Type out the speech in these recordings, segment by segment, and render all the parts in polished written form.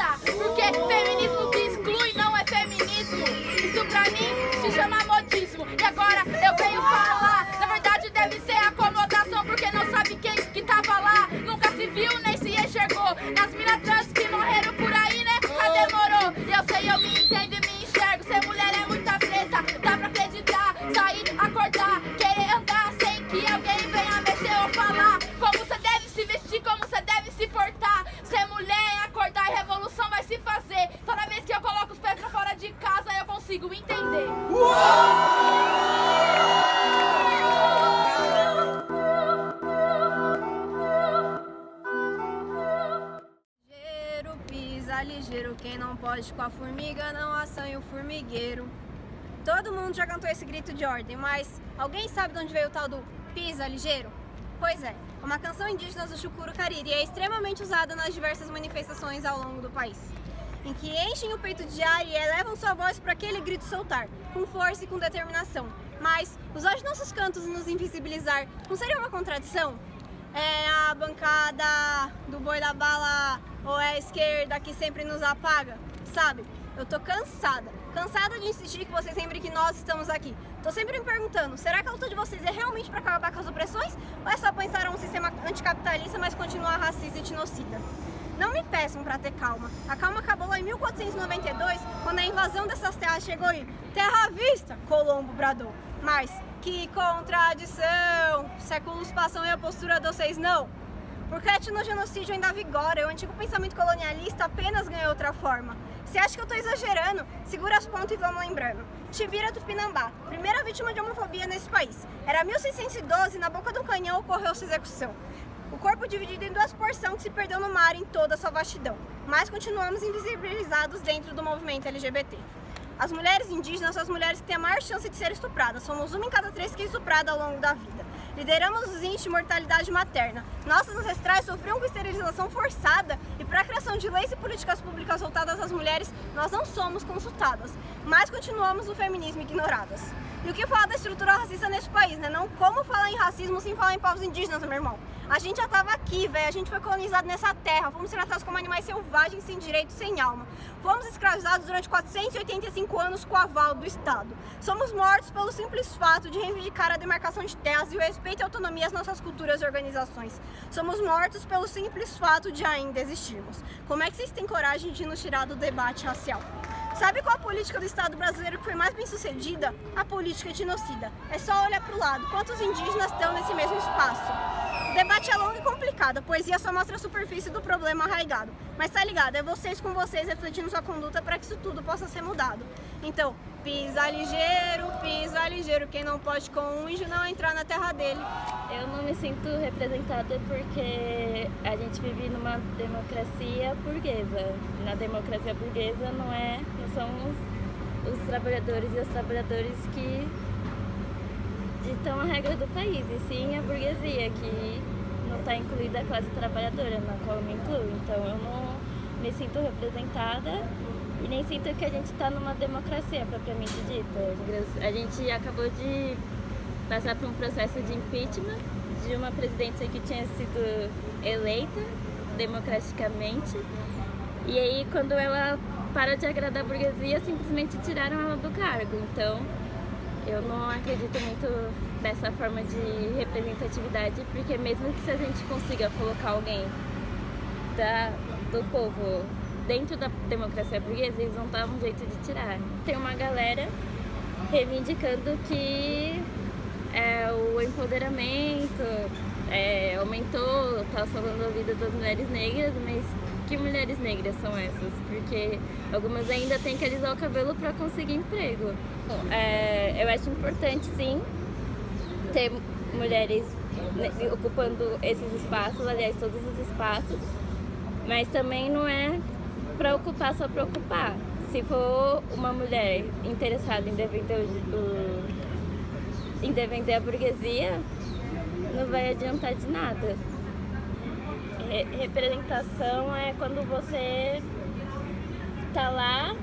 treta. Porque feminismo que exclui não é feminismo. Isso pra mim se chama modismo. E agora eu venho falar, na verdade deve ser acomodação, porque não sabe quem que tava lá, nunca se viu nem se enxergou. Nas minas trans que morreram por aí, né? Demorou. Eu sei, eu me entendo e me enxergo. Ser mulher é muita treta, dá pra acreditar, sair, acordar, querer andar sem que alguém venha mexer ou falar como você deve se vestir, como você deve se portar. Ser mulher é acordar e revolução vai se fazer. Toda vez que eu coloco os pés pra fora de casa eu consigo entender. Pisa ligeiro, quem não pode com a formiga não assanha o formigueiro. Todo mundo já cantou esse grito de ordem, mas alguém sabe de onde veio o tal do pisa ligeiro? Pois é uma canção indígena do Chucuru Cariri e é extremamente usada nas diversas manifestações ao longo do país, em que enchem o peito de ar e elevam sua voz para aquele grito soltar, com força e com determinação. Mas usar os nossos cantos e nos invisibilizar não seria uma contradição? É a bancada do boi da bala ou é a esquerda que sempre nos apaga? Sabe, eu tô cansada de insistir que vocês lembrem que nós estamos aqui. Tô sempre me perguntando, será que a luta de vocês é realmente para acabar com as opressões? Ou é só pensar em um sistema anticapitalista, mas continuar racista e genocida? Não me peçam para ter calma. A calma acabou lá em 1492, quando a invasão dessas terras chegou e terra à vista, Colombo bradou. Mas que contradição! Séculos passam e a postura de vocês não. Porque o etnogenocídio ainda vigora e o antigo pensamento colonialista apenas ganhou outra forma. Você acha que eu tô exagerando? Segura as pontas e vamos lembrando. Tibira Tupinambá, primeira vítima de homofobia nesse país. Era 1612 e na boca do canhão ocorreu sua execução. O corpo dividido em duas porções que se perdeu no mar em toda a sua vastidão. Mas continuamos invisibilizados dentro do movimento LGBT. As mulheres indígenas são as mulheres que têm a maior chance de ser estupradas. Somos uma em cada 3 que é estuprada ao longo da vida. Lideramos os índices de mortalidade materna. Nossos ancestrais sofriam com esterilização forçada e para a criação de leis e políticas públicas voltadas às mulheres, nós não somos consultadas, mas continuamos o feminismo ignoradas. E o que falar da estrutura racista nesse país, né? Não como falar em racismo sem falar em povos indígenas, meu irmão. A gente já tava aqui, velho. A gente foi colonizado nessa terra. Fomos tratados como animais selvagens, sem direito, sem alma. Fomos escravizados durante 485 anos com o aval do Estado. Somos mortos pelo simples fato de reivindicar a demarcação de terras e o respeito e autonomia às nossas culturas e organizações. Somos mortos pelo simples fato de ainda existirmos. Como é que vocês têm coragem de nos tirar do debate racial? Sabe qual a política do Estado brasileiro que foi mais bem sucedida? A política etnocida. É só olhar para o lado. Quantos indígenas estão nesse mesmo espaço? O debate é longo e complicado, a poesia só mostra a superfície do problema arraigado. Mas tá ligado, é vocês com vocês refletindo sua conduta para que isso tudo possa ser mudado. Então, pisa ligeiro, quem não pode com um índio não entrar na terra dele. Eu não me sinto representada porque a gente vive numa democracia burguesa. Na democracia burguesa não são os trabalhadores e as trabalhadoras que ditam a regra do país, e sim a burguesia, que não está incluída a classe trabalhadora, na qual eu me incluo. Então eu não me sinto representada e nem sinto que a gente está numa democracia propriamente dita. A gente acabou de passar por um processo de impeachment de uma presidente que tinha sido eleita democraticamente, e aí quando ela para de agradar a burguesia, simplesmente tiraram ela do cargo. Então eu não acredito muito nessa forma de representatividade, porque mesmo que se a gente consiga colocar alguém do povo dentro da democracia burguesa, eles vão dar um jeito de tirar. Tem uma galera reivindicando que o empoderamento aumentou, tá salvando a vida das mulheres negras, mas que mulheres negras são essas? Porque algumas ainda têm que alisar o cabelo para conseguir emprego. Eu acho importante, sim, ter mulheres ocupando esses espaços, aliás, todos os espaços, mas também não é para ocupar só para ocupar. Se for uma mulher interessada em defender a burguesia, não vai adiantar de nada. Representação é quando você tá lá,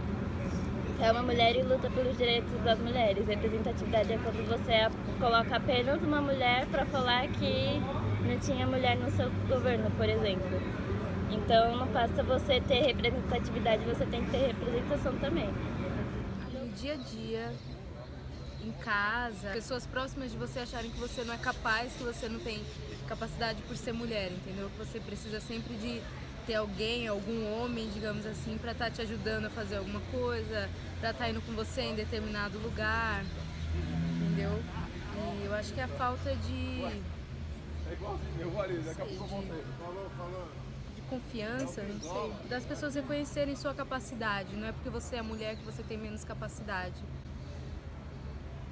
é uma mulher e luta pelos direitos das mulheres. Representatividade é quando você coloca apenas uma mulher para falar que não tinha mulher no seu governo, por exemplo. Então não basta você ter representatividade, você tem que ter representação também. No dia a dia, em casa, pessoas próximas de você acharem que você não é capaz, que você não tem capacidade por ser mulher, entendeu? Que você precisa sempre de ter alguém, algum homem, digamos assim, pra estar te ajudando a fazer alguma coisa, pra estar indo com você em determinado lugar, entendeu? E eu acho que a falta de confiança, não sei, das pessoas reconhecerem sua capacidade, não é porque você é mulher que você tem menos capacidade.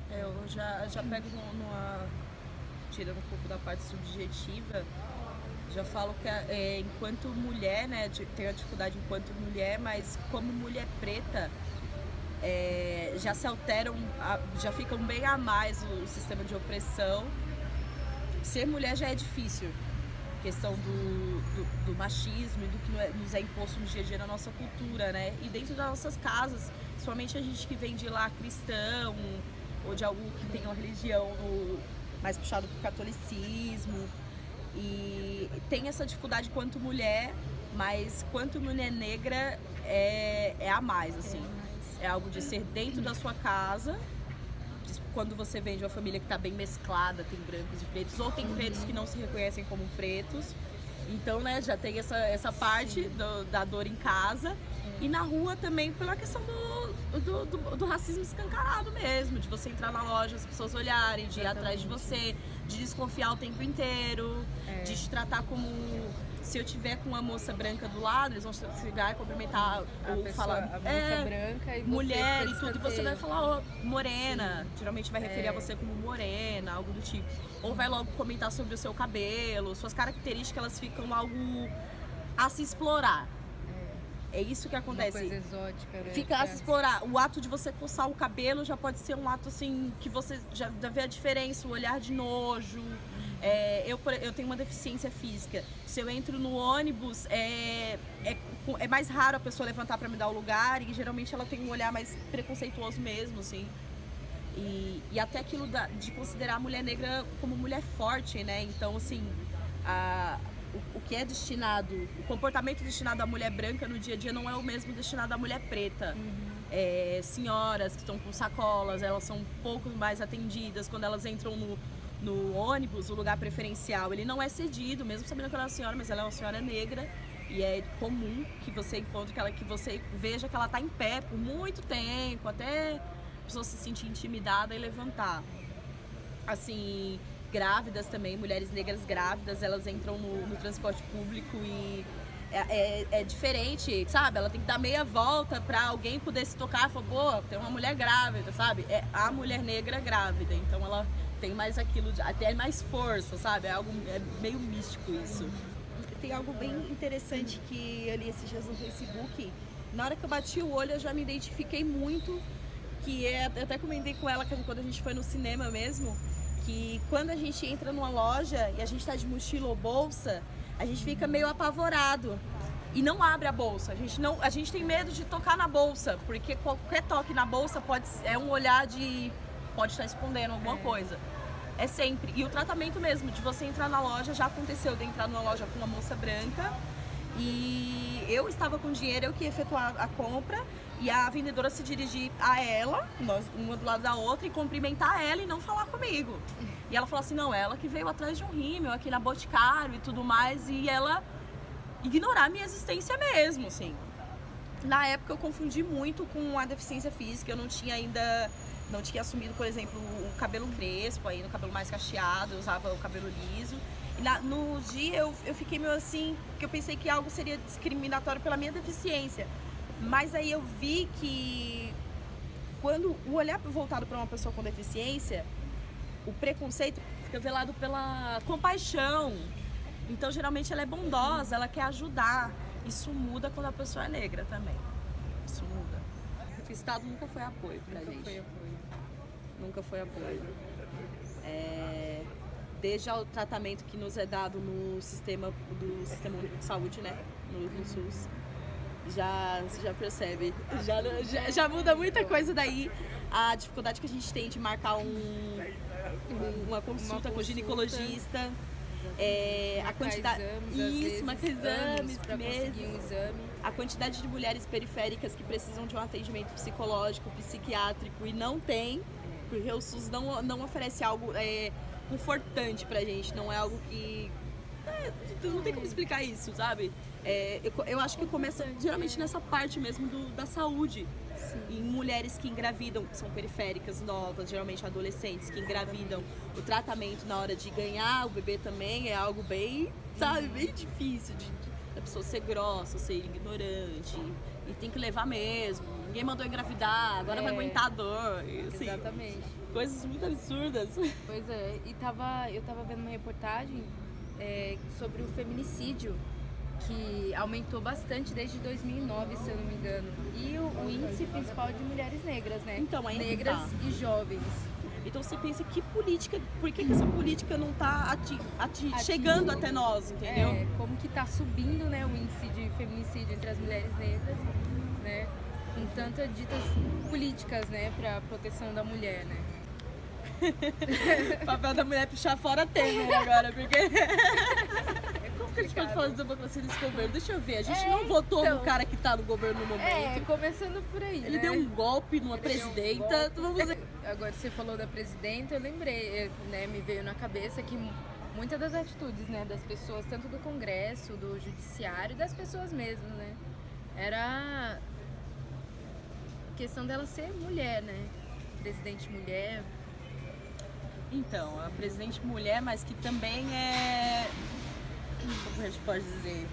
Eu já pego tirando um pouco da parte subjetiva, já falo que enquanto mulher, né, tenho a dificuldade enquanto mulher, mas como mulher preta, já se alteram, já ficam bem a mais o sistema de opressão. Ser mulher já é difícil, questão do machismo e do que nos é imposto no dia a dia na nossa cultura, né? E dentro das nossas casas, principalmente a gente que vem de lá cristão, ou de algo que tem uma religião mais puxado pro catolicismo, e tem essa dificuldade quanto mulher, mas quanto mulher negra é a mais, assim. É algo de ser dentro da sua casa, quando você vem de uma família que está bem mesclada, tem brancos e pretos, ou tem pretos que não se reconhecem como pretos. Então, né, já tem essa parte da dor em casa. E na rua também pela questão do racismo escancarado mesmo, de você entrar na loja, as pessoas olharem, de ir atrás de você, de desconfiar o tempo inteiro, de te tratar como... Se eu tiver com uma moça branca do lado, eles vão chegar e cumprimentar ou falar a moça branca e mulher e tudo, e você vai falar morena. Sim. Geralmente vai referir a você como morena, algo do tipo. Ou vai logo comentar sobre o seu cabelo, suas características, elas ficam algo a se explorar. É isso que acontece. Uma coisa exótica, né? Fica a se explorar. O ato de você coçar o cabelo já pode ser um ato assim que você já vê a diferença, o olhar de nojo. Eu tenho uma deficiência física. Se eu entro no ônibus, é mais raro a pessoa levantar para me dar o lugar, e geralmente ela tem um olhar mais preconceituoso mesmo, assim. E até aquilo de considerar a mulher negra como mulher forte, né? Então, assim, o que é destinado, o comportamento destinado à mulher branca no dia a dia não é o mesmo destinado à mulher preta. Senhoras que estão com sacolas, elas são um pouco mais atendidas. Quando elas entram no ônibus, o lugar preferencial, ele não é cedido, mesmo sabendo que ela é uma senhora, mas ela é uma senhora negra, e é comum que você encontre que você veja que ela está em pé por muito tempo, até a pessoa se sentir intimidada e levantar. Assim, grávidas também, mulheres negras grávidas, elas entram no transporte público e é diferente, sabe? Ela tem que dar meia volta pra alguém poder se tocar e falar, pô, tem uma mulher grávida, sabe? É a mulher negra grávida, então ela tem mais aquilo, até mais força, sabe? É meio místico isso. Tem algo bem interessante que eu li esses dias no Facebook. Na hora que eu bati o olho, eu já me identifiquei muito, eu até comentei com ela quando a gente foi no cinema mesmo, que quando a gente entra numa loja e a gente tá de mochila ou bolsa, a gente fica meio apavorado e não abre a bolsa. A gente tem medo de tocar na bolsa, porque qualquer toque na bolsa é um olhar pode estar escondendo alguma coisa. É sempre. E o tratamento mesmo, de você entrar na loja, já aconteceu de entrar numa loja com uma moça branca e eu estava com dinheiro, eu que ia efetuar a compra, e a vendedora se dirigir a ela, uma do lado da outra, e cumprimentar ela e não falar comigo. E ela falou assim, não, ela que veio atrás de um rímel aqui na Boticário e tudo mais, e ela ignorar a minha existência mesmo, assim. Na época eu confundi muito com a deficiência física, eu não tinha assumido, por exemplo, o cabelo crespo, aí no cabelo mais cacheado, eu usava o cabelo liso. E no dia eu fiquei meio assim, que eu pensei que algo seria discriminatório pela minha deficiência. Mas aí eu vi que quando o olhar voltado para uma pessoa com deficiência, o preconceito fica velado pela compaixão. Então geralmente ela é bondosa, ela quer ajudar. Isso muda quando a pessoa é negra também. Isso muda. O Estado nunca foi apoio pra gente. Nunca foi apoio. Desde o tratamento que nos é dado no sistema único de saúde, né? No SUS. Já percebe. Já muda muita coisa daí. A dificuldade que a gente tem de marcar uma consulta com o ginecologista. a quantidade... Isso, marcar exames para mesmo. conseguir um exame. A quantidade de mulheres periféricas que precisam de um atendimento psicológico, psiquiátrico e não tem, porque o SUS não oferece algo confortante pra gente, não é algo que... não tem como explicar isso, sabe? Eu acho que começa geralmente nessa parte mesmo da saúde. Sim. Em mulheres que engravidam, que são periféricas, novas, geralmente adolescentes que engravidam, o tratamento na hora de ganhar o bebê também é algo bem, sabe, bem difícil da pessoa ser grossa, ser ignorante, e tem que levar mesmo. Ninguém mandou engravidar, agora vai aguentar a dor. Assim, exatamente. Coisas muito absurdas. Pois é, e eu tava vendo uma reportagem sobre o feminicídio, que aumentou bastante desde 2009, se eu não me engano. E o índice principal de mulheres negras, né? Então, negras e jovens. Então você pensa que política, por que essa política não tá chegando até nós, entendeu? Como que tá subindo, né, o índice de feminicídio entre as mulheres negras, né? Com tantas ditas políticas, né, pra proteção da mulher, né? O papel da mulher é puxar fora Temer agora, porque... Como que a gente pode falar de democracia nesse governo? Deixa eu ver, a gente não votou no cara que tá no governo no momento. Começando por aí, Ele deu um golpe numa presidenta. Agora você falou da presidenta, eu lembrei, né, me veio na cabeça que muitas das atitudes, né, das pessoas, tanto do Congresso, do Judiciário, das pessoas mesmo, né, era questão dela ser mulher, né, presidente mulher. Então, a presidente mulher, mas que também como a gente pode dizer?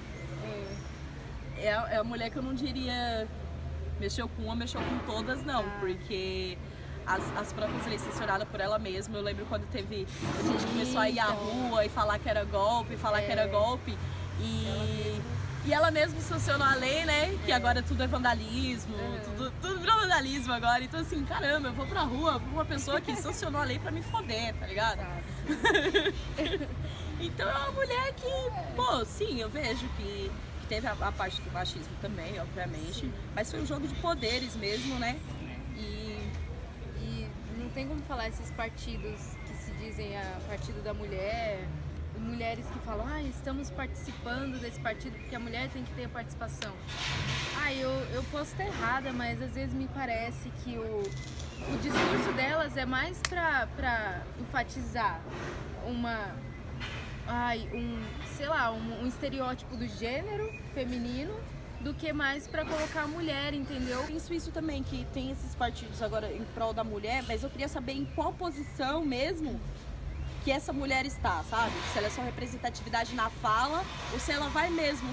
É a mulher que eu não diria mexeu com uma, mexeu com todas, não. Porque as próprias leis censuradas por ela mesma. Eu lembro quando a gente começou a ir à rua e falar que era golpe, E ela mesma sancionou a lei, né? Que agora tudo é vandalismo, tudo virou vandalismo agora. Então assim, caramba, eu vou pra rua por uma pessoa que sancionou a lei pra me foder, tá ligado? Então é uma mulher que, pô, sim, eu vejo que teve a parte do machismo também, obviamente. Sim. Mas foi um jogo de poderes mesmo, né? E não tem como falar esses partidos que se dizem a partido da mulher... Mulheres que falam, estamos participando desse partido porque a mulher tem que ter participação. Eu posso estar errada, mas às vezes me parece que o discurso delas é mais pra enfatizar um estereótipo do gênero feminino do que mais pra colocar a mulher, entendeu? Eu penso isso também, que tem esses partidos agora em prol da mulher, mas eu queria saber em qual posição mesmo que essa mulher está, sabe? Se ela é só representatividade na fala ou se ela vai mesmo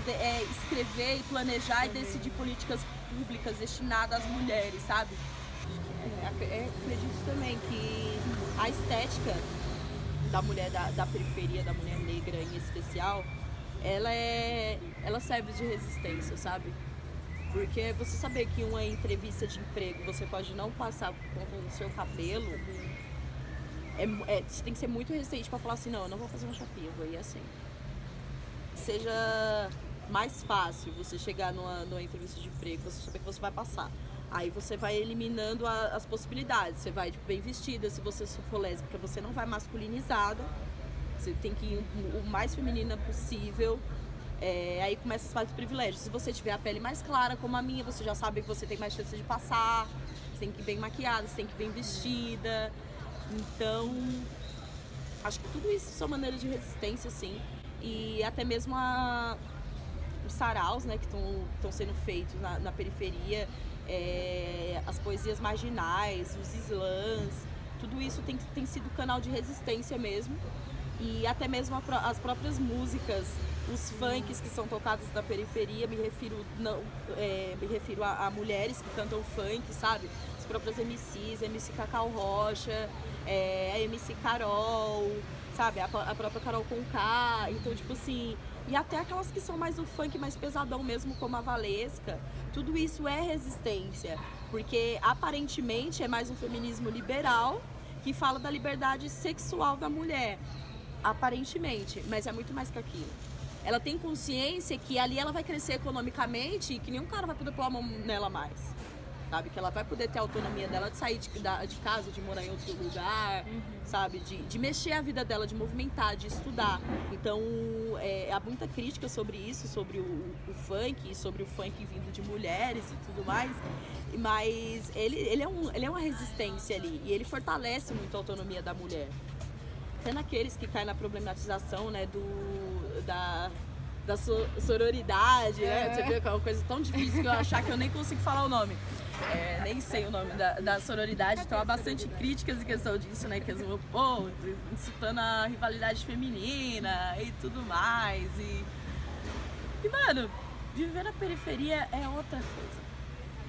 escrever e planejar e decidir políticas públicas destinadas às mulheres, sabe? Acredito também que a estética da mulher da periferia, da mulher negra em especial, ela serve de resistência, sabe? Porque você saber que uma entrevista de emprego você pode não passar com o seu cabelo... você tem que ser muito resistente pra falar assim, não, eu não vou fazer uma chapinha, eu vou ir assim. Seja mais fácil você chegar numa entrevista de emprego, você saber que você vai passar. Aí você vai eliminando as possibilidades, você vai bem vestida, se você for lésbica, você não vai masculinizada, você tem que ir o mais feminina possível. Aí começa as partes de privilégios. Se você tiver a pele mais clara, como a minha, você já sabe que você tem mais chance de passar, você tem que ir bem maquiada, você tem que ir bem vestida. Então, acho que tudo isso são maneiras de resistência, sim. E até mesmo os saraus, né, que estão sendo feitos na periferia, as poesias marginais, os slams, tudo isso tem sido canal de resistência mesmo. E até mesmo as próprias músicas, os funks que são tocados na periferia, me refiro a mulheres que cantam funk, sabe? As próprias MCs, MC Cacau Rocha, a MC Carol, sabe? A própria Carol Conká. Então, tipo assim... E até aquelas que são mais do funk, mais pesadão mesmo, como a Valesca. Tudo isso é resistência. Porque, aparentemente, é mais um feminismo liberal que fala da liberdade sexual da mulher. Aparentemente. Mas é muito mais que aquilo. Ela tem consciência que ali ela vai crescer economicamente e que nenhum cara vai poder pôr a mão nela mais. sabe? Que ela vai poder ter a autonomia dela de sair de casa, de morar em outro lugar, sabe? De mexer a vida dela, de movimentar, de estudar. Então, há muita crítica sobre isso, sobre o funk, sobre o funk vindo de mulheres e tudo mais. Mas ele é uma resistência ali, e ele fortalece muito a autonomia da mulher. Até naqueles que caem na problematização, né, da sororidade, né? Você vê que é uma coisa tão difícil que eu achar que eu nem consigo falar o nome. Nem sei o nome da sororidade, então há bastante críticas em questão disso, né? Que eles vão, incitando a rivalidade feminina e tudo mais. E mano, viver na periferia é outra coisa.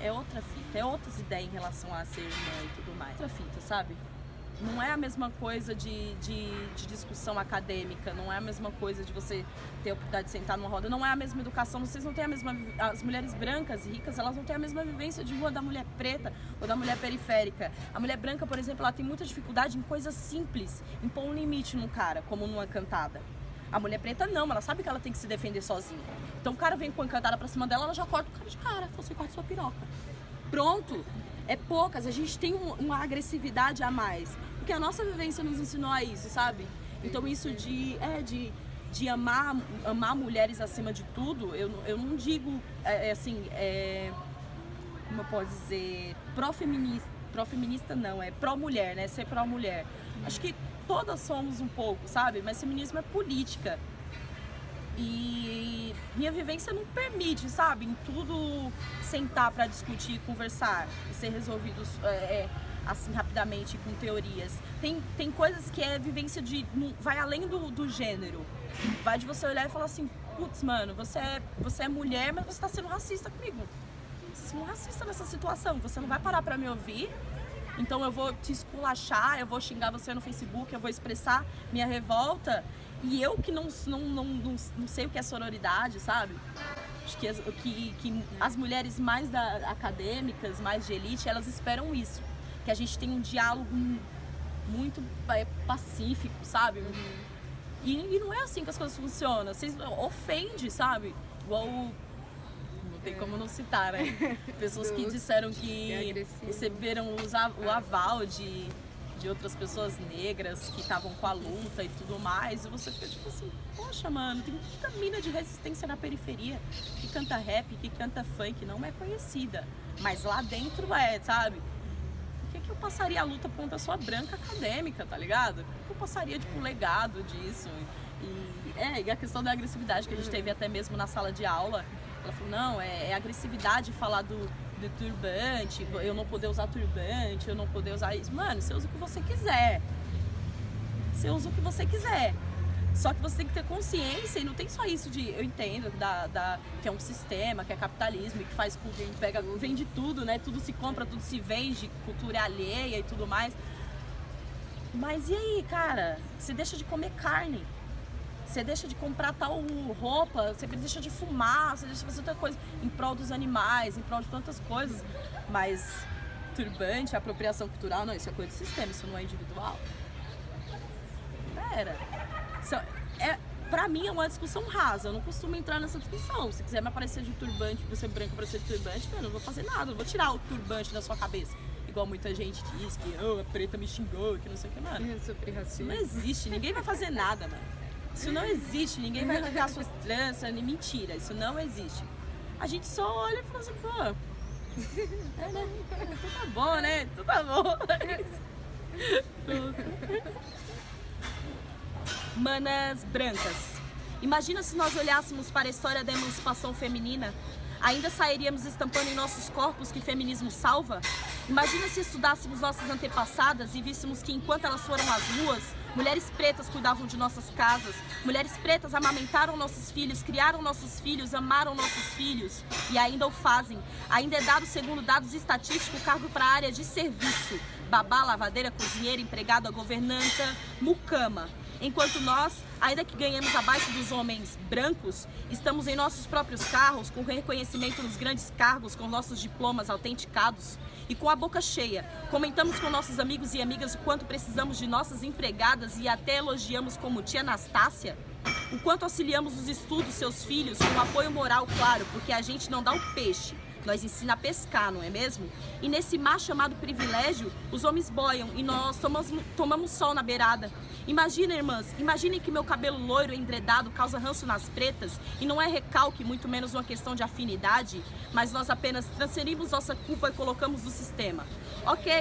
É outra fita, é outras ideias em relação a ser irmã e tudo mais. Outra fita, sabe? Não é a mesma coisa de discussão acadêmica, não é a mesma coisa de você ter a oportunidade de sentar numa roda, não é a mesma educação, vocês não têm a mesma... As mulheres brancas e ricas, elas não têm a mesma vivência de rua da mulher preta ou da mulher periférica. A mulher branca, por exemplo, ela tem muita dificuldade em coisas simples, em pôr um limite num cara, como numa cantada. A mulher preta não, ela sabe que ela tem que se defender sozinha. Então o cara vem com a cantada pra cima dela, ela já corta o cara de cara, você corta sua piroca. Pronto! É poucas, a gente tem uma agressividade a mais. Porque a nossa vivência nos ensinou a isso, sabe? Então isso de amar mulheres acima de tudo, eu não digo, como eu posso dizer, pró-feminista não, é pró-mulher, né? Ser pró-mulher. Acho que todas somos um pouco, sabe? Mas feminismo é política. E minha vivência não permite, sabe? Em tudo sentar pra discutir, conversar e ser resolvido assim rapidamente com teorias. Tem coisas que é vivência vai além do gênero. Vai de você olhar e falar assim, putz, mano, você é mulher, mas você tá sendo racista comigo. Você tá sendo racista nessa situação, você não vai parar pra me ouvir. Então eu vou te esculachar, eu vou xingar você no Facebook, eu vou expressar minha revolta. E eu que não sei o que é sororidade, sabe? Acho que as mulheres mais acadêmicas, mais de elite, elas esperam isso. Que a gente tenha um diálogo muito pacífico, sabe? E não é assim que as coisas funcionam. Vocês ofendem, sabe? Igual... Não tem como não citar, né? Pessoas que disseram que receberam o aval de outras pessoas negras que estavam com a luta e tudo mais, e você fica tipo assim, poxa, mano, tem muita mina de resistência na periferia que canta rap, que canta funk, não é conhecida, mas lá dentro sabe? Por que eu passaria a luta por uma pessoa branca acadêmica, tá ligado? Por que eu passaria, tipo, um legado disso? E a questão da agressividade que a gente teve até mesmo na sala de aula, ela falou, não, é agressividade falar do turbante, eu não poder usar turbante, eu não poder usar isso. Mano, você usa o que você quiser. Você usa o que você quiser. Só que você tem que ter consciência e não tem só isso de... Eu entendo que é um sistema, que é capitalismo e que faz com que vende tudo, né? Tudo se compra, tudo se vende, cultura é alheia e tudo mais. Mas e aí, cara? Você deixa de comer carne. Você deixa de comprar tal roupa, você deixa de fumar, você deixa de fazer outra coisa em prol dos animais, em prol de tantas coisas. Mas turbante, apropriação cultural, não, isso é coisa do sistema, isso não é individual. Pra mim é uma discussão rasa, eu não costumo entrar nessa discussão. Se quiser me aparecer de turbante, você branco aparecer de turbante, eu não vou fazer nada, eu não vou tirar o turbante da sua cabeça. Igual muita gente diz que a preta me xingou, que não sei o que, mano. Eu sofri racismo. Não existe, ninguém vai fazer nada, mano. Isso não existe, ninguém vai arrancar suas tranças, nem mentira, isso não existe. A gente só olha e fala assim, pô, né? Então tá bom, né? Então tá bom. Manas brancas, imagina se nós olhássemos para a história da emancipação feminina, ainda sairíamos estampando em nossos corpos que feminismo salva? Imagina se estudássemos nossas antepassadas e víssemos que enquanto elas foram às ruas, mulheres pretas cuidavam de nossas casas, mulheres pretas amamentaram nossos filhos, criaram nossos filhos, amaram nossos filhos e ainda o fazem. Ainda é dado, segundo dados estatísticos, cargo para a área de serviço, babá, lavadeira, cozinheira, empregada, governanta, mucama. Enquanto nós, ainda que ganhemos abaixo dos homens brancos, estamos em nossos próprios carros, com reconhecimento nos grandes cargos, com nossos diplomas autenticados e com a boca cheia. Comentamos com nossos amigos e amigas o quanto precisamos de nossas empregadas e até elogiamos como tia Anastácia. O quanto auxiliamos nos estudos seus filhos com apoio moral, claro, porque a gente não dá o peixe, nós ensina a pescar, não é mesmo? E nesse mar chamado privilégio, os homens boiam e nós tomamos sol na beirada. Imagina, irmãs, imaginem que meu cabelo loiro endredado causa ranço nas pretas e não é recalque, muito menos uma questão de afinidade, mas nós apenas transferimos nossa culpa e colocamos no sistema. Ok,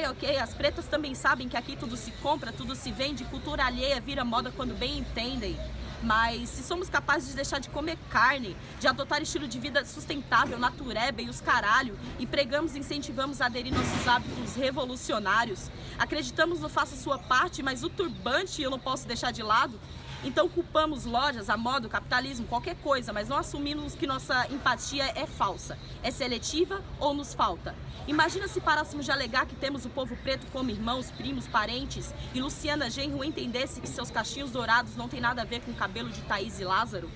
as pretas também sabem que aqui tudo se compra, tudo se vende, cultura alheia vira moda quando bem entendem. Mas se somos capazes de deixar de comer carne, de adotar estilo de vida sustentável, natureba e os caralho, e pregamos e incentivamos a aderir nossos hábitos revolucionários, acreditamos no faça sua parte, mas o turbante eu não posso deixar de lado, então culpamos lojas, a moda, o capitalismo, qualquer coisa, mas não assumimos que nossa empatia é falsa, é seletiva ou nos falta. Imagina se parássemos de alegar que temos o povo preto como irmãos, primos, parentes e Luciana Genro entendesse que seus cachinhos dourados não tem nada a ver com o cabelo de Thaís e Lázaro.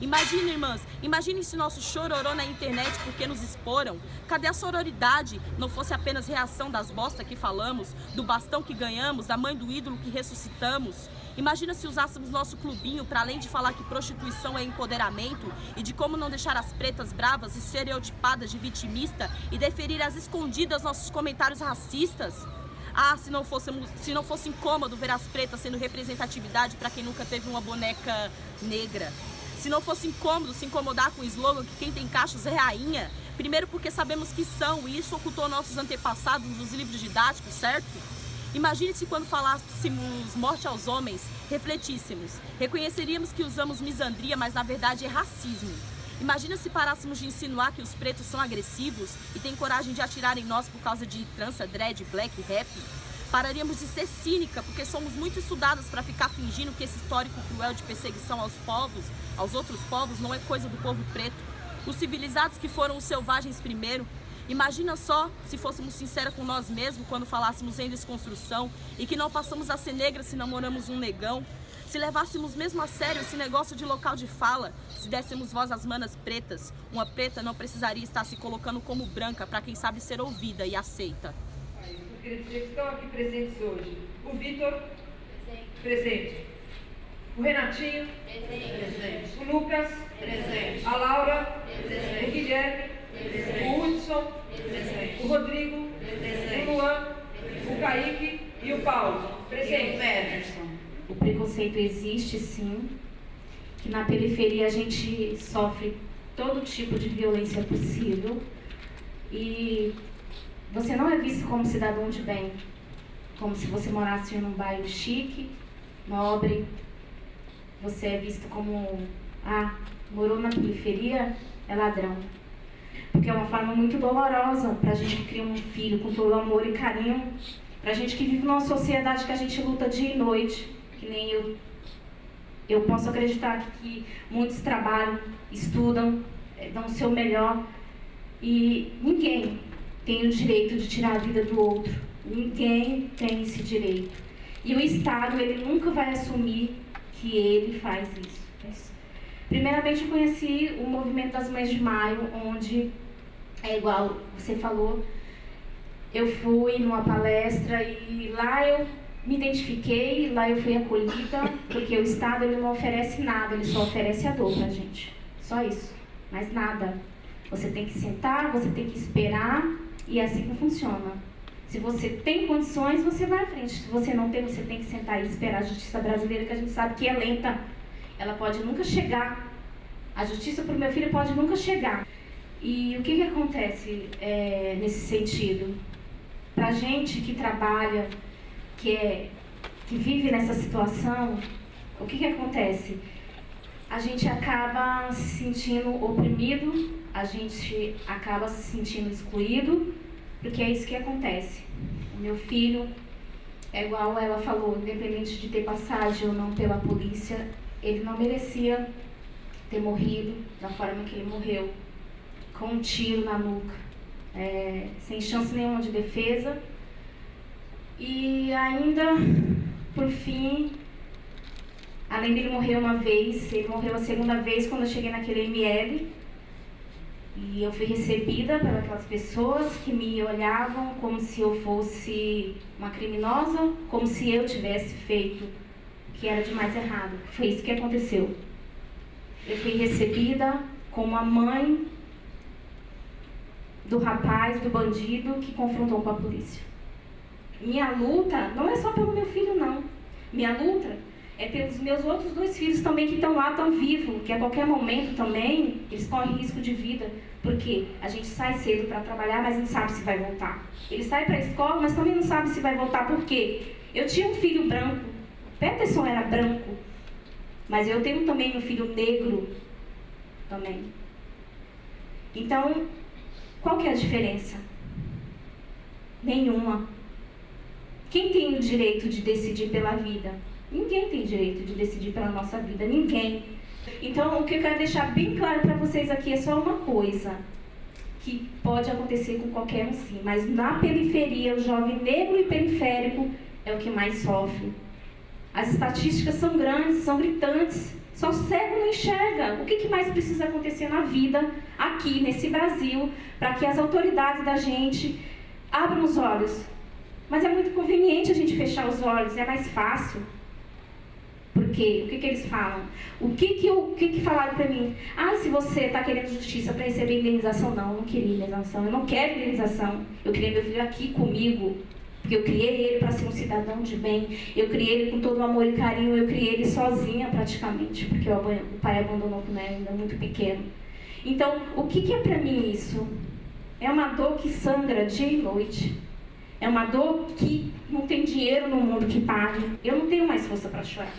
Imagina, irmãs, imaginem se nosso chororô na internet porque nos exporam. Cadê a sororidade? Não fosse apenas reação das bosta que falamos, do bastão que ganhamos, da mãe do ídolo que ressuscitamos. Imagina se usássemos nosso clubinho para além de falar que prostituição é empoderamento e de como não deixar as pretas bravas e estereotipadas de vitimista e deferir às escondidas nossos comentários racistas. Ah, se não fosse incômodo ver as pretas sendo representatividade para quem nunca teve uma boneca negra. Se não fosse incômodo se incomodar com o slogan que quem tem cachos é rainha. Primeiro porque sabemos que são e isso ocultou nossos antepassados nos livros didáticos, certo? Imagine se quando falássemos morte aos homens, refletíssemos, reconheceríamos que usamos misandria, mas na verdade é racismo. Imagina se parássemos de insinuar que os pretos são agressivos e têm coragem de atirar em nós por causa de trança, dread, black, rap. Pararíamos de ser cínica, porque somos muito estudadas para ficar fingindo que esse histórico cruel de perseguição aos povos, aos outros povos, não é coisa do povo preto. Os civilizados que foram os selvagens primeiro. Imagina só se fôssemos sinceras com nós mesmos quando falássemos em desconstrução e que não passamos a ser negras se namoramos um negão. Se levássemos mesmo a sério esse negócio de local de fala, se dessemos voz às manas pretas, uma preta não precisaria estar se colocando como branca para quem sabe ser ouvida e aceita. Eu queria dizer que estão aqui presentes hoje o Vitor, presente. O Renatinho, presente. O Lucas, presente. A Laura, presente. O Guilherme, presente. O Hudson, presente. O Rodrigo, presente. O Luan, presente. O Kaique e o Paulo, presente. O preconceito existe sim, que na periferia a gente sofre todo tipo de violência possível e você não é visto como cidadão de bem, como se você morasse num bairro chique, nobre. Você é visto como, morou na periferia, é ladrão. Porque é uma forma muito dolorosa pra gente que cria um filho com todo amor e carinho, pra gente que vive numa sociedade que a gente luta dia e noite, que nem eu. Eu posso acreditar que muitos trabalham, estudam, dão o seu melhor e ninguém tem o direito de tirar a vida do outro. Ninguém tem esse direito. E o Estado, ele nunca vai assumir que ele faz isso. Primeiramente, eu conheci o movimento das Mães de Maio, onde, é igual você falou, eu fui numa palestra e lá eu me identifiquei, lá eu fui acolhida, porque o Estado ele não oferece nada, ele só oferece a dor pra gente. Só isso, mais nada. Você tem que sentar, você tem que esperar e é assim que funciona. Se você tem condições, você vai à frente. Se você não tem, você tem que sentar e esperar a justiça brasileira, que a gente sabe que é lenta. Ela pode nunca chegar. A justiça para o meu filho pode nunca chegar. E o que acontece nesse sentido? Pra gente que trabalha, que vive nessa situação, o que acontece? A gente acaba se sentindo oprimido, a gente acaba se sentindo excluído, porque é isso que acontece. O meu filho, é igual ela falou, independente de ter passagem ou não pela polícia, ele não merecia ter morrido da forma que ele morreu, com um tiro na nuca, sem chance nenhuma de defesa. E ainda, por fim, além dele morrer uma vez, ele morreu a segunda vez quando eu cheguei naquele ML. E eu fui recebida por aquelas pessoas que me olhavam como se eu fosse uma criminosa, como se eu tivesse feito o que era de mais errado. Foi isso que aconteceu. Eu fui recebida como a mãe do rapaz, do bandido que confrontou com a polícia. Minha luta não é só pelo meu filho, não. Minha luta é pelos meus outros 2 filhos também que estão lá, estão vivos, que a qualquer momento também eles correm risco de vida, porque a gente sai cedo para trabalhar, mas não sabe se vai voltar. Ele sai para a escola, mas também não sabe se vai voltar, por quê? Eu tinha um filho branco, Peterson era branco, mas eu tenho também um filho negro também. Então, qual que é a diferença? Nenhuma. Quem tem o direito de decidir pela vida? Ninguém tem direito de decidir pela nossa vida, ninguém. Então, o que eu quero deixar bem claro para vocês aqui é só uma coisa, que pode acontecer com qualquer um sim, mas na periferia, o jovem negro e periférico é o que mais sofre. As estatísticas são grandes, são gritantes, só o cego não enxerga. O que mais precisa acontecer na vida, aqui, nesse Brasil, para que as autoridades da gente abram os olhos? Mas é muito conveniente a gente fechar os olhos, é mais fácil. Por quê? O que eles falam? O que falaram para mim? Ah, se você está querendo justiça para receber indenização. Não, eu não queria indenização, eu não quero indenização. Eu queria meu filho aqui comigo, porque eu criei ele para ser um cidadão de bem. Eu criei ele com todo o amor e carinho, eu criei ele sozinha praticamente, porque o pai abandonou quando era ainda muito pequeno. Então, o que é para mim isso? É uma dor que sangra dia e noite. É uma dor que não tem dinheiro no mundo que pague. Eu não tenho mais força para chorar.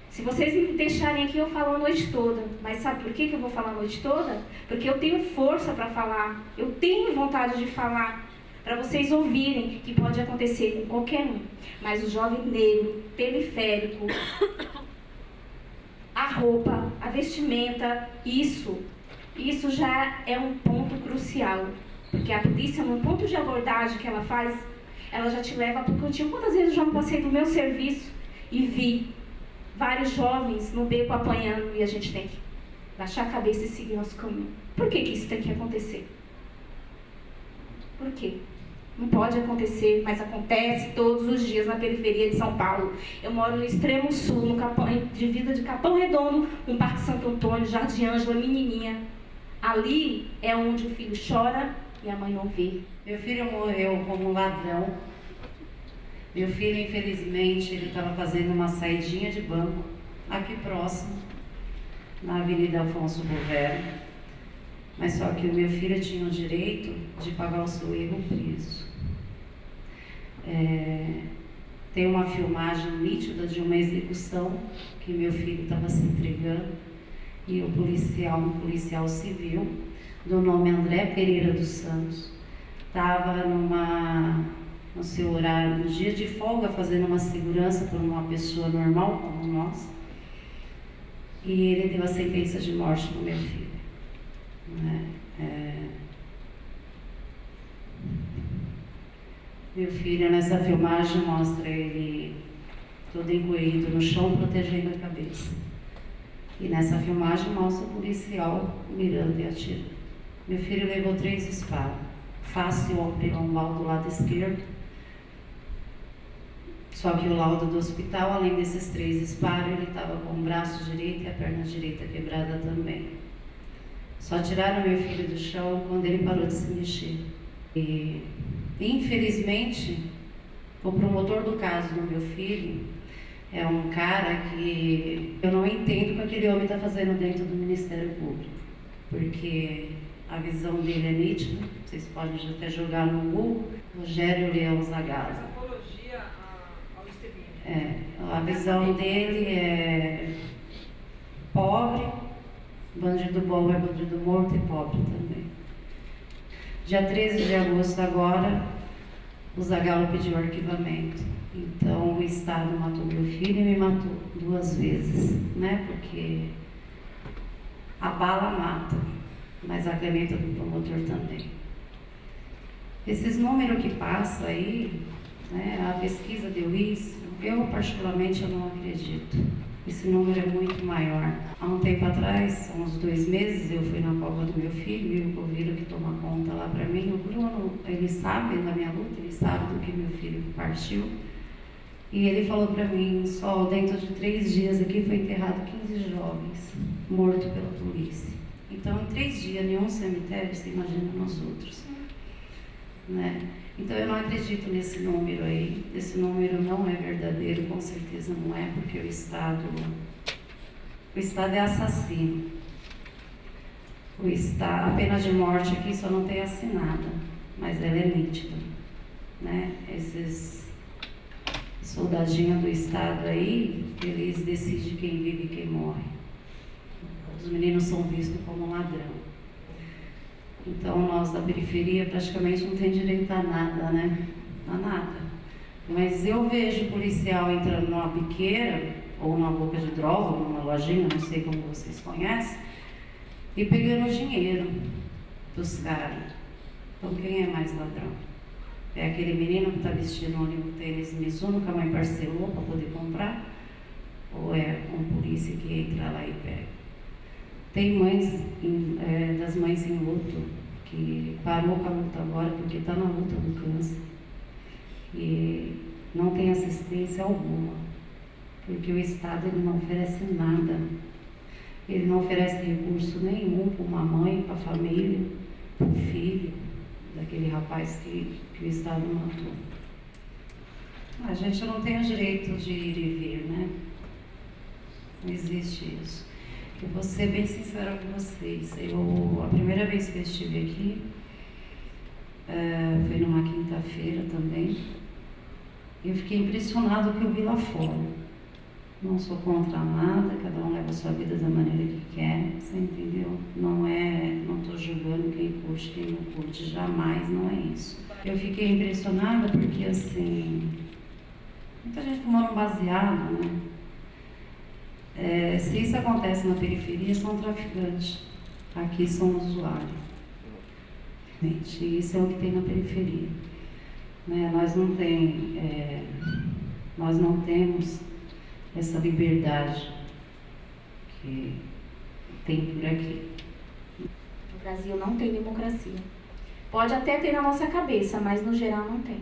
Se vocês me deixarem aqui, eu falo a noite toda. Mas sabe por que eu vou falar a noite toda? Porque eu tenho força para falar. Eu tenho vontade de falar. Para vocês ouvirem que pode acontecer com qualquer um. Mas o jovem negro, periférico, a roupa, a vestimenta, isso já é um ponto crucial. Porque a polícia, no ponto de abordagem que ela faz, ela já te leva para o cantinho. Quantas vezes eu já me passei do meu serviço e vi vários jovens no beco apanhando e a gente tem que baixar a cabeça e seguir nosso caminho. Por que isso tem que acontecer? Por quê? Não pode acontecer, mas acontece todos os dias na periferia de São Paulo. Eu moro no extremo sul, no divisa de Capão Redondo, com o Parque Santo Antônio, Jardim Ângela, Menininha. Ali é onde o filho chora e a mãe não vê. Meu filho morreu como ladrão. Meu filho, infelizmente, ele estava fazendo uma saidinha de banco aqui próximo, na Avenida Afonso Bovero. Mas só que o meu filho tinha o direito de pagar o seu erro preso. Tem uma filmagem nítida de uma execução que meu filho estava se entregando e o policial, um policial civil, do nome André Pereira dos Santos, estava no seu horário, no dia de folga, fazendo uma segurança por uma pessoa normal como nós, e ele deu a sentença de morte para o meu filho. Meu filho, nessa filmagem, mostra ele todo encolhido no chão, protegendo a cabeça. E nessa filmagem mostra o policial mirando e atirando. Meu filho levou 3 disparos, face lombar do lado esquerdo. Só que o laudo do hospital, além desses 3 disparos, ele estava com o braço direito e a perna direita quebrada também. Só tiraram meu filho do chão quando ele parou de se mexer. E, infelizmente, o promotor do caso do meu filho é um cara que eu não entendo o que aquele homem está fazendo dentro do Ministério Público. Porque a visão dele é nítida, vocês podem até jogar no Google, Rogério Leão Zagalo. Apologia ao extremismo. A visão dele é pobre, bandido bom é bandido morto e pobre também. Dia 13 de agosto agora, o Zagalo pediu arquivamento. Então o Estado matou meu filho e me matou 2 vezes, né? Porque a bala mata, mas a caneta do promotor também. Esses números que passam aí, né, a pesquisa deu isso, eu particularmente eu não acredito. Esse número é muito maior. Há um tempo atrás, há uns 2 meses, eu fui na cova do meu filho e o Covilo que toma conta lá para mim, o Bruno, ele sabe da minha luta, ele sabe do que meu filho partiu. E ele falou para mim, só dentro de 3 dias aqui foi enterrado 15 jovens mortos pela polícia. Então, em 3 dias, em um cemitério, você imagina nos outros. Né? Então, eu não acredito nesse número aí. Esse número não é verdadeiro, com certeza não é, porque o Estado é assassino. A pena de morte aqui só não tem assinada, mas ela é nítida. Né? Esses soldadinhos do Estado aí, eles decidem quem vive e quem morre. Os meninos são vistos como ladrão. Então, nós da periferia praticamente não tem direito a nada, né? A nada. Mas eu vejo policial entrando numa biqueira, ou numa boca de droga, ou numa lojinha, não sei como vocês conhecem, e pegando dinheiro dos caras. Então, quem é mais ladrão? É aquele menino que está vestindo um tênis Mizuno que a mãe parcelou para poder comprar? Ou é um polícia que entra lá e pega? Tem mães, das mães em luto, que parou com a luta agora porque está na luta do câncer. E não tem assistência alguma, porque o Estado ele não oferece nada. Ele não oferece recurso nenhum para uma mãe, para a família, para o filho daquele rapaz que o Estado matou. A gente não tem o direito de ir e vir, né? Não existe isso. Eu vou ser bem sincera com vocês. A primeira vez que eu estive aqui foi numa quinta-feira também. Eu fiquei impressionado com o que eu vi lá fora. Não sou contra nada, cada um leva a sua vida da maneira que quer, você entendeu? Não estou julgando quem curte, quem não curte, jamais, não é isso. Eu fiquei impressionada porque, assim, muita gente fumando baseado, né? Se isso acontece na periferia, são traficantes. Aqui são usuários. Gente, isso é o que tem na periferia. Né? Nós não temos essa liberdade que tem por aqui. O Brasil não tem democracia. Pode até ter na nossa cabeça, mas no geral não tem.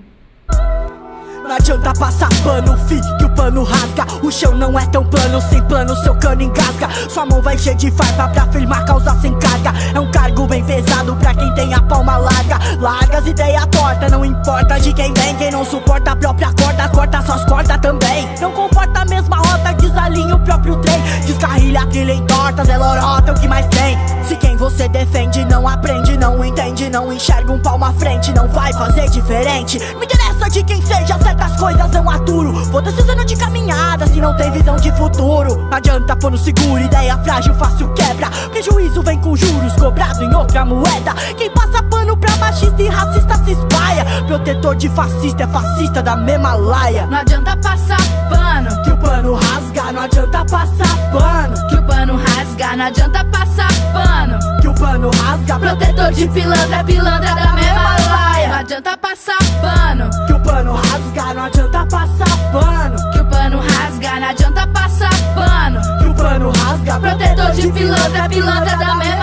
Não adianta passar pano, fi, que o pano rasga. O chão não é tão plano, sem plano seu cano engasga. Sua mão vai cheia de farpa pra firmar causa sem carga. É um cargo bem pesado pra quem tem a palma larga. Larga as ideias tortas, não importa de quem vem. Quem não suporta a própria corda, corta suas cordas também. Não comporta a mesma rota, desalinha o próprio trem. Descarrilha trilha em tortas, é lorota o que mais tem. Se quem você defende não aprende, não entende, não enxerga um palmo à frente, não vai fazer diferente. Me interessa de quem seja, certas coisas não aturo. Vou decisando de caminhada se não tem visão de futuro. Não adianta pôr no seguro, ideia frágil, fácil quebra. Prejuízo vem com juros, cobrado em outra moeda. Quem passa pano pra machista e racista se espalha. Protetor de fascista é fascista da mesma laia. Não adianta passar pano, que o pano rasga. Não adianta passar pano, que o pano rasga. Não adianta passar pano, que o pano rasga. Protetor de pilantra, pilantra da mesma laia. Não adianta passar pano, que o pano rasga. Não adianta passar pano, que o pano rasga. Não adianta passar pano, que o pano rasga. Protetor de pilantra, pilantra da mesma